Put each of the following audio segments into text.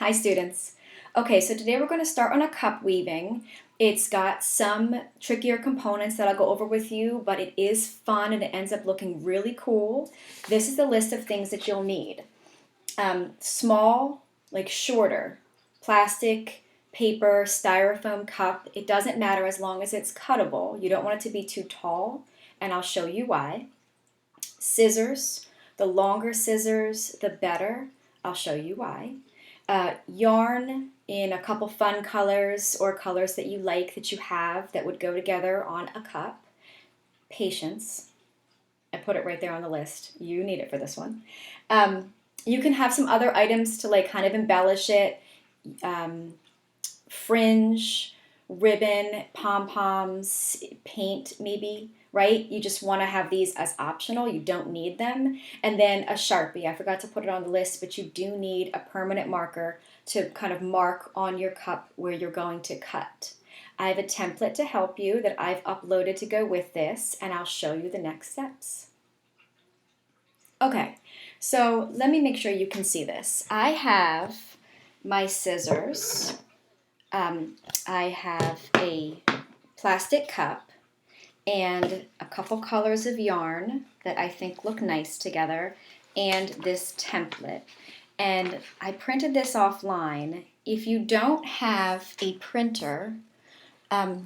Hi students. Okay, so today we're going to start on a cup weaving. It's got some trickier components that I'll go over with you, but it is fun and it ends up looking really cool. This is the list of things that you'll need. Small, like shorter, plastic, paper, styrofoam cup. It doesn't matter as long as it's cuttable. You don't want it to be too tall, and I'll show you why. Scissors. The longer scissors, the better. I'll show you why. Yarn in a couple fun colors or colors that you like that you have that would go together on a cup. Patience. I put it right there on the list. You need it for this one. You can have some other items to like kind of embellish it. Um, Fringe, ribbon, pom-poms, paint maybe, right? You just want to have these as optional. You don't need them. And then a Sharpie. I forgot to put it on the list, but you do need a permanent marker to kind of mark on your cup where you're going to cut. I have a template to help you that I've uploaded to go with this, and I'll show you the next steps. Okay, so let me make sure you can see this. I have my scissors. I have a plastic cup and a couple colors of yarn that I think look nice together, and this template. And I printed this offline. If you don't have a printer, I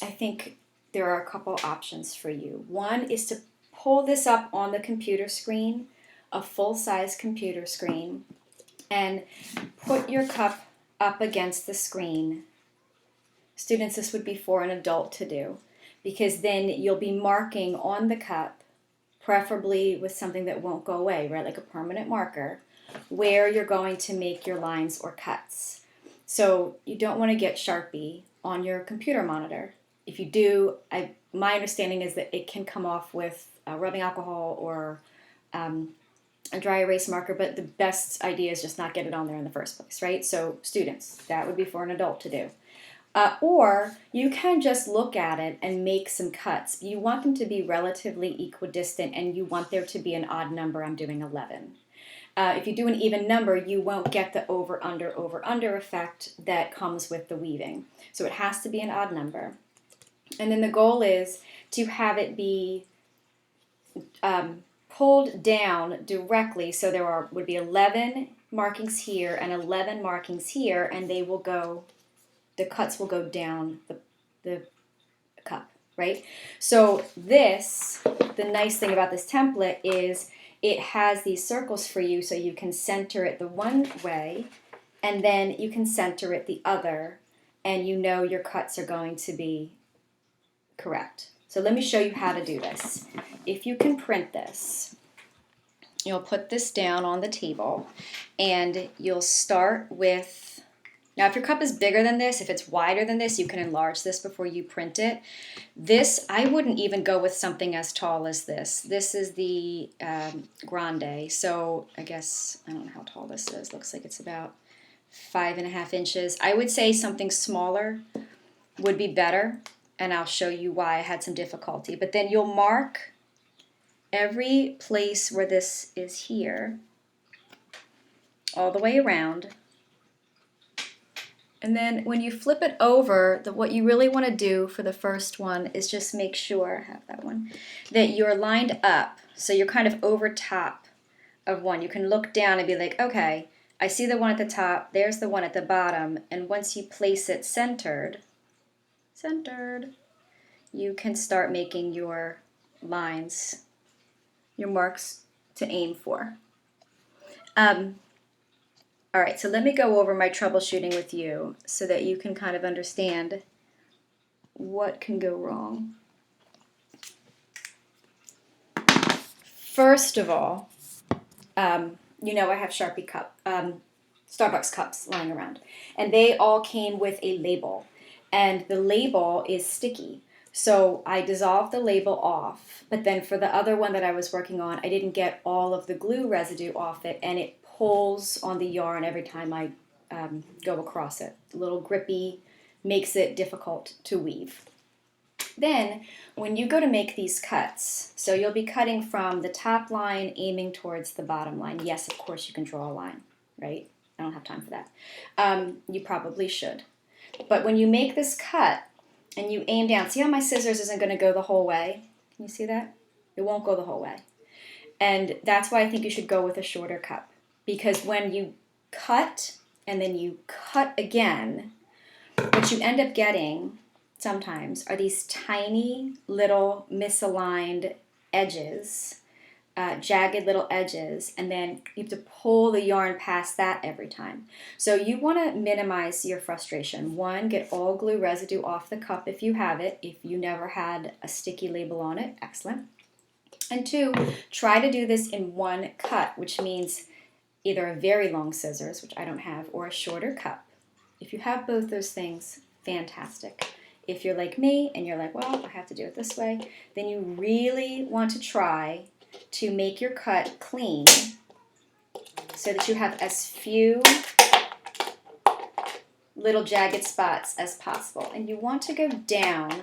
think there are a couple options for you. One is to pull this up on the computer screen, a full-size computer screen, and put your cup up against the screen. Students, this would be for an adult to do, because then you'll be marking on the cup, preferably with something that won't go away, right, like a permanent marker, where you're going to make your lines or cuts. So you don't want to get Sharpie on your computer monitor. If you do, my understanding is that it can come off with rubbing alcohol or a dry erase marker, but the best idea is just not get it on there in the first place, right? So students, that would be for an adult to do. Or you can just look at it and make some cuts. You want them to be relatively equidistant, and you want there to be an odd number. I'm doing 11. If you do an even number, you won't get the over-under effect that comes with the weaving. So it has to be an odd number. And then the goal is to have it be pulled down directly, so there would be 11 markings here and 11 markings here, and the cuts will go down the cup, right? So the nice thing about this template is it has these circles for you, so you can center it the one way, and then you can center it the other, and you know your cuts are going to be correct. So let me show you how to do this. If you can print this, you'll put this down on the table, and you'll start with, now if your cup is bigger than this, if it's wider than this, you can enlarge this before you print it. This, I wouldn't even go with something as tall as this. This is the Grande, so I guess, I don't know how tall this is. Looks like it's about 5.5 inches. I would say something smaller would be better, and I'll show you why I had some difficulty. But then you'll mark every place where this is here, all the way around. And then when you flip it over, what you really want to do for the first one is just make sure, I have that one, that you're lined up. So you're kind of over top of one. You can look down and be like, okay, I see the one at the top, there's the one at the bottom, and once you place it centered, you can start making your lines, your marks to aim for. All right, so let me go over my troubleshooting with you so that you can kind of understand what can go wrong. First of all, you know I have Sharpie Starbucks cups lying around, and they all came with a label, and the label is sticky. So I dissolved the label off, but then for the other one that I was working on, I didn't get all of the glue residue off it, and it pulls on the yarn every time I go across it. A little grippy, makes it difficult to weave. Then, when you go to make these cuts, so you'll be cutting from the top line aiming towards the bottom line. Yes, of course you can draw a line, right? I don't have time for that. You probably should. But when you make this cut and you aim down, see how my scissors isn't going to go the whole way? Can you see that? It won't go the whole way. And that's why I think you should go with a shorter cup. Because when you cut and then you cut again, what you end up getting sometimes are these tiny little misaligned edges, jagged little edges, and then you have to pull the yarn past that every time. So you want to minimize your frustration. One, get all glue residue off the cup if you have it. If you never had a sticky label on it, excellent. And two, try to do this in one cut, which means either a very long scissors, which I don't have, or a shorter cup. If you have both those things, fantastic. If you're like me and you're like, well, I have to do it this way, then you really want to try to make your cut clean so that you have as few little jagged spots as possible. And you want to go down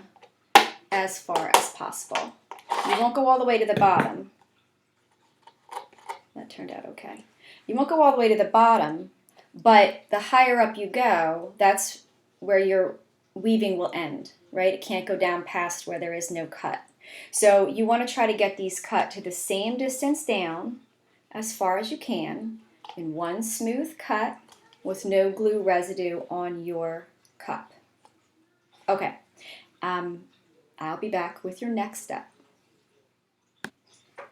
as far as possible. You won't go all the way to the bottom. That turned out okay. You won't go all the way to the bottom, but the higher up you go, that's where your weaving will end, right? It can't go down past where there is no cut. So you want to try to get these cut to the same distance down as far as you can in one smooth cut with no glue residue on your cup. Okay, I'll be back with your next step.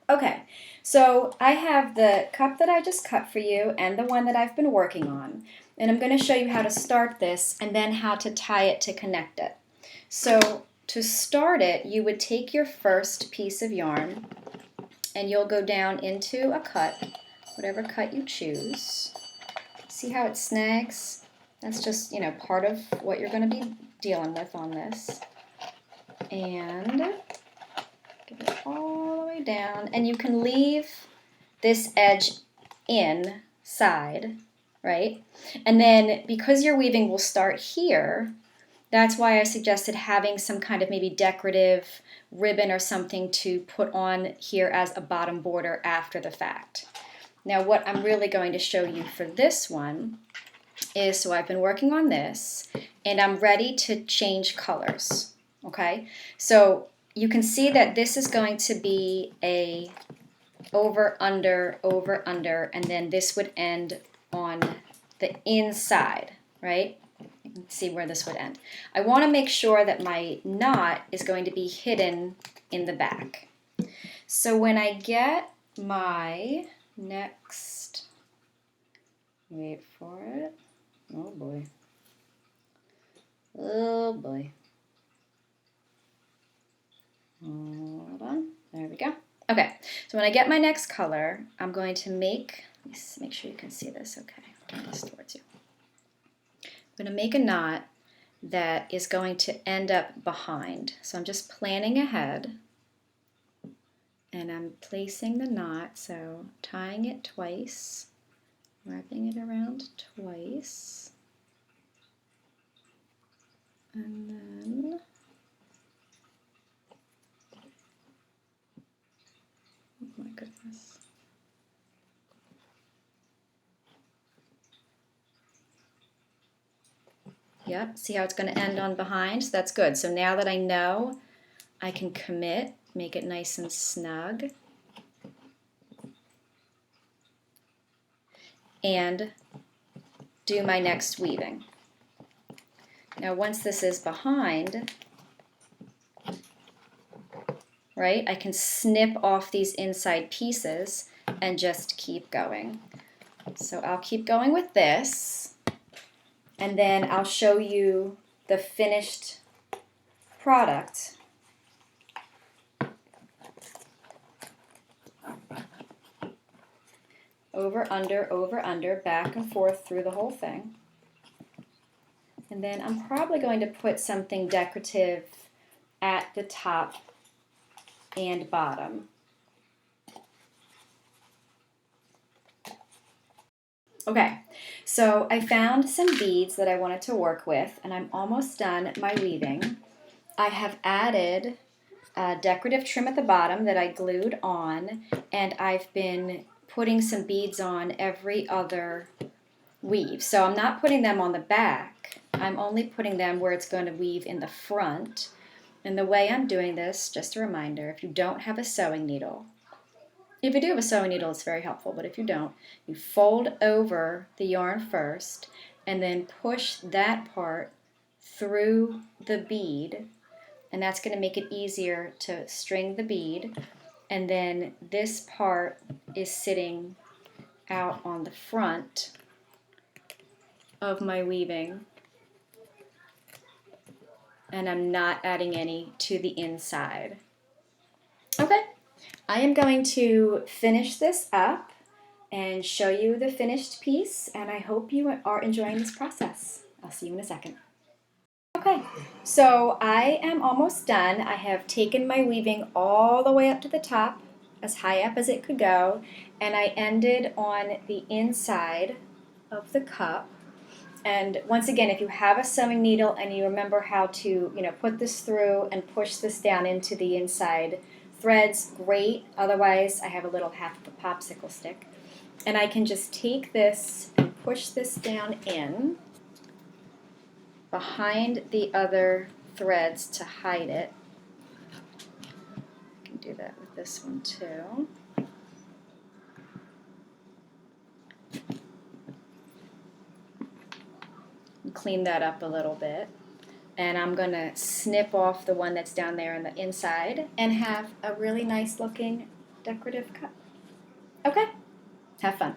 Okay, so I have the cup that I just cut for you and the one that I've been working on. And I'm going to show you how to start this and then how to tie it to connect it. So to start it, you would take your first piece of yarn and you'll go down into a cut, whatever cut you choose. See how it snags? That's just, part of what you're going to be dealing with on this. And give it all the way down. And you can leave this edge inside, right? And then because your weaving will start here, that's why I suggested having some kind of maybe decorative ribbon or something to put on here as a bottom border after the fact. Now what I'm really going to show you for this one is, so I've been working on this and I'm ready to change colors, okay? So you can see that this is going to be a over, under, and then this would end on the inside, right? You can see where this would end. I want to make sure that my knot is going to be hidden in the back. So when I get my next, wait for it, oh boy, hold on, there we go. Okay, so when I get my next color, I'm going to make sure you can see this, okay, turn this towards you. I'm going to make a knot that is going to end up behind. So I'm just planning ahead and I'm placing the knot, so tying it twice, wrapping it around twice, and then oh my goodness. Yep, see how it's going to end on behind? So that's good. So now that I know, I can commit, make it nice and snug, and do my next weaving. Now once this is behind, right, I can snip off these inside pieces and just keep going. So I'll keep going with this, and then I'll show you the finished product. Over, under, back and forth through the whole thing. And then I'm probably going to put something decorative at the top and bottom. Okay, so I found some beads that I wanted to work with, and I'm almost done my weaving. I have added a decorative trim at the bottom that I glued on, and I've been putting some beads on every other weave. So I'm not putting them on the back. I'm only putting them where it's going to weave in the front. And the way I'm doing this, just a reminder, if you don't have a sewing needle, if you do have a sewing needle, it's very helpful, but if you don't, you fold over the yarn first and then push that part through the bead, and that's going to make it easier to string the bead. And then this part is sitting out on the front of my weaving, and I'm not adding any to the inside. Okay, I am going to finish this up and show you the finished piece, and I hope you are enjoying this process. I'll see you in a second. Okay, so I am almost done. I have taken my weaving all the way up to the top, as high up as it could go, and I ended on the inside of the cup. And once again, if you have a sewing needle and you remember how to, put this through and push this down into the inside threads, great. Otherwise, I have a little half of a popsicle stick. And I can just take this and push this down in behind the other threads to hide it. I can do that with this one too. And clean that up a little bit. And I'm going to snip off the one that's down there on the inside and have a really nice looking decorative cup. Okay, have fun.